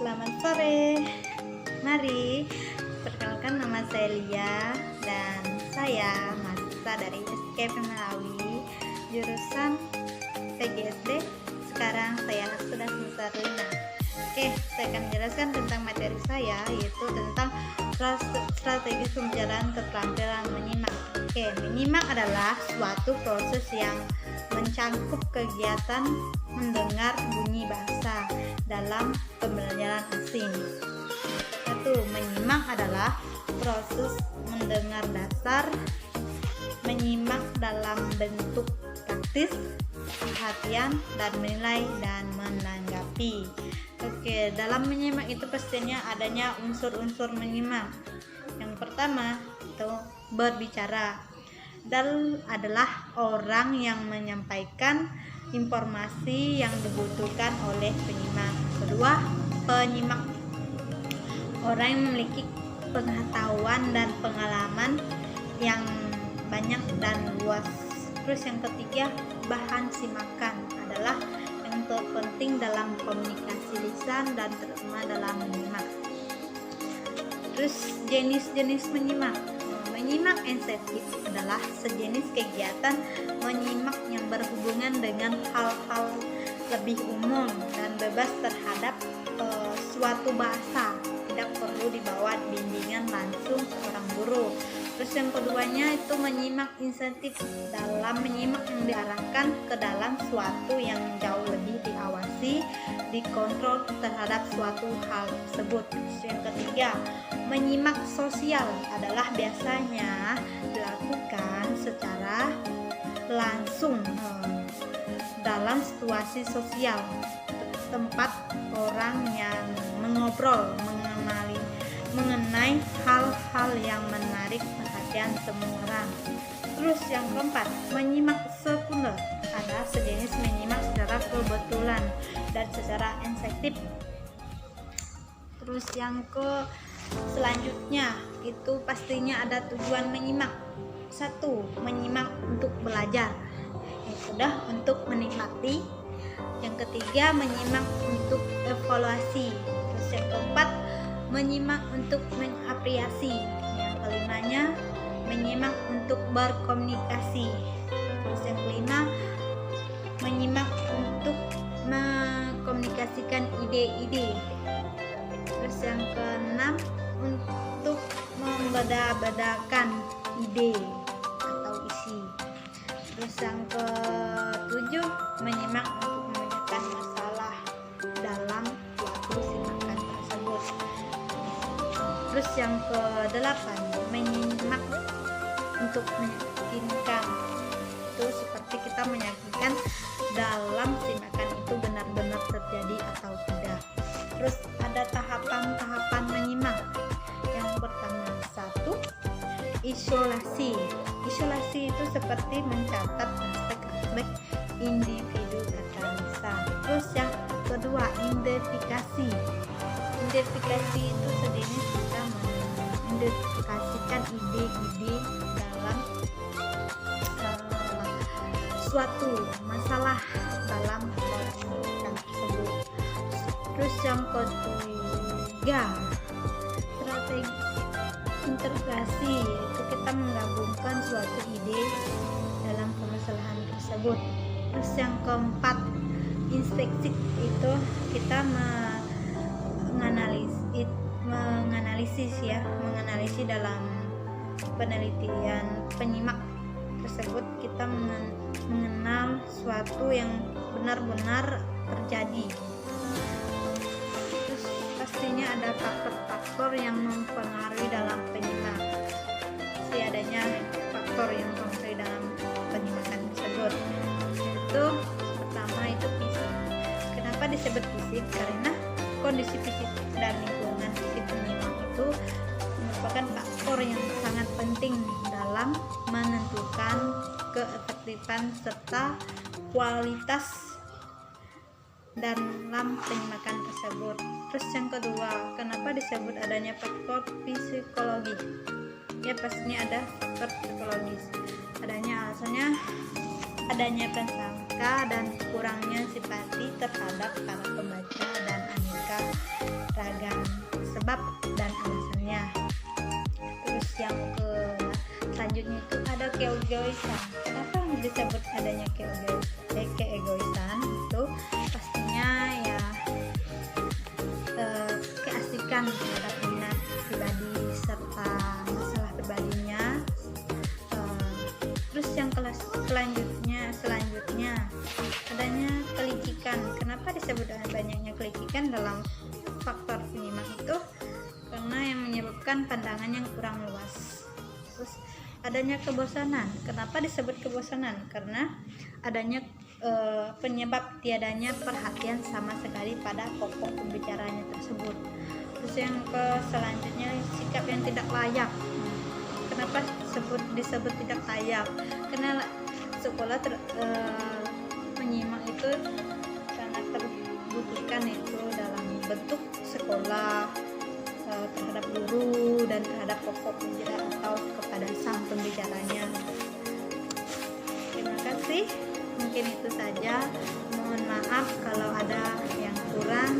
Selamat sore. Mari, perkenalkan nama saya Lia dan saya mahasiswa dari SKP Malawi, jurusan PGSD. Sekarang saya sudah semester 5. Saya akan menjelaskan tentang materi saya, yaitu tentang strategi pembelajaran keterampilan menyimak. Menyimak adalah suatu proses yang mencangkup kegiatan mendengar bunyi bahasa dalam pembelajaran asing. Menyimak adalah proses mendengar dasar, menyimak dalam bentuk praktis, perhatian, dan menilai dan menanggapi. Dalam menyimak itu pastinya adanya unsur-unsur menyimak. Yang pertama itu berbicara. Adalah orang yang menyampaikan informasi yang dibutuhkan oleh penyimak. Kedua, penyimak, orang yang memiliki pengetahuan dan pengalaman yang banyak dan luas. Terus yang ketiga, bahan simakan adalah yang terpenting dalam komunikasi lisan dan terutama dalam menyimak. Terus jenis-jenis menyimak. Menyimak insentif adalah sejenis kegiatan menyimak yang berhubungan dengan hal-hal lebih umum dan bebas terhadap suatu bahasa, tidak perlu dibawa bimbingan langsung seorang guru. Terus yang keduanya itu menyimak insentif, dalam menyimak yang diarahkan ke dalam suatu yang jauh lebih diawasi, dikontrol terhadap suatu hal tersebut. Terus yang ketiga, menyimak sosial adalah biasanya dilakukan secara langsung dalam situasi sosial, tempat orang yang mengobrol mengenai hal-hal yang menarik perhatian semua orang. Terus yang keempat, menyimak sekunder adalah sejenis menyimak secara kebetulan dan secara insentif. Terus yang selanjutnya itu pastinya ada tujuan menyimak. 1. Menyimak untuk belajar. Yang kedua, untuk menikmati. Yang ketiga, menyimak untuk evaluasi. Terus yang keempat, menyimak untuk mengapresiasi. Yang kelimanya, menyimak untuk berkomunikasi. Terus yang kelima, menyimak untuk mengkomunikasikan ide-ide. Terus yang keenam, untuk membeda-bedakan ide atau isi. Terus yang ketujuh, menyimak untuk memecahkan masalah dalam suatu simakan tersebut. Terus yang kedelapan, menyimak untuk meyakinkan. Itu seperti kita meyakinkan dalam simakan itu benar-benar terjadi atau tidak. Terus ada tahapan-tahapan menyimak. Yang pertama, 1. Isolasi. Isolasi itu seperti mencatat aspek-aspek individu kata lisan. Terus yang kedua, identifikasi. Identifikasi itu sejenis kita mengidentifikasikan ide-ide dalam suatu masalah dalam pendidikan tersebut. Terus yang ketiga, strategi integrasi, yaitu kita menggabungkan suatu ide dalam permasalahan tersebut. Terus yang keempat, inspeksi, itu kita menganalisis dalam penelitian penyimak tersebut, kita mengenal suatu yang benar-benar terjadi. Terus pastinya ada faktor-faktor yang mempengaruhi dalam penyimak. Adanya faktor yang mempengaruhi dalam penyimakan tersebut. Itu pertama itu fisik. Kenapa disebut fisik? Karena kondisi fisik dan lingkungan fisik penyimak itu merupakan faktor yang sangat penting dalam menentukan keefektifan serta kualitas dalam penyimakan tersebut. Terus yang kedua, kenapa disebut adanya faktor psikologi? Ya pastinya ada faktor psikologis. Alasannya adanya prasangka dan kurangnya simpati terhadap para pembaca dan aneka jika ragam sebab dan alasannya. Terus yang selanjutnya itu ada keegoisan. Kenapa disebut adanya keegoisan? Itu pastinya ya keasikan terhadap minat pribadi serta masalah pribadinya. Terus yang selanjutnya adanya kelicikan. Kenapa disebut banyaknya kelicikan dalam faktor penyimak itu? Karena yang menyebabkan pandangan yang kurang luas. Terus adanya kebosanan. Kenapa disebut kebosanan? Karena adanya penyebab tiadanya perhatian sama sekali pada pokok pembicaranya tersebut. Terus yang selanjutnya sikap yang tidak layak. Kenapa disebut tidak layak? Karena sekolah menyimak itu sangat terbutuhkan itu dalam bentuk sekolah, terhadap guru dan terhadap pokok pembicara atau kepada sang pembicaranya. Terima kasih, mungkin itu saja. Mohon maaf kalau ada yang kurang.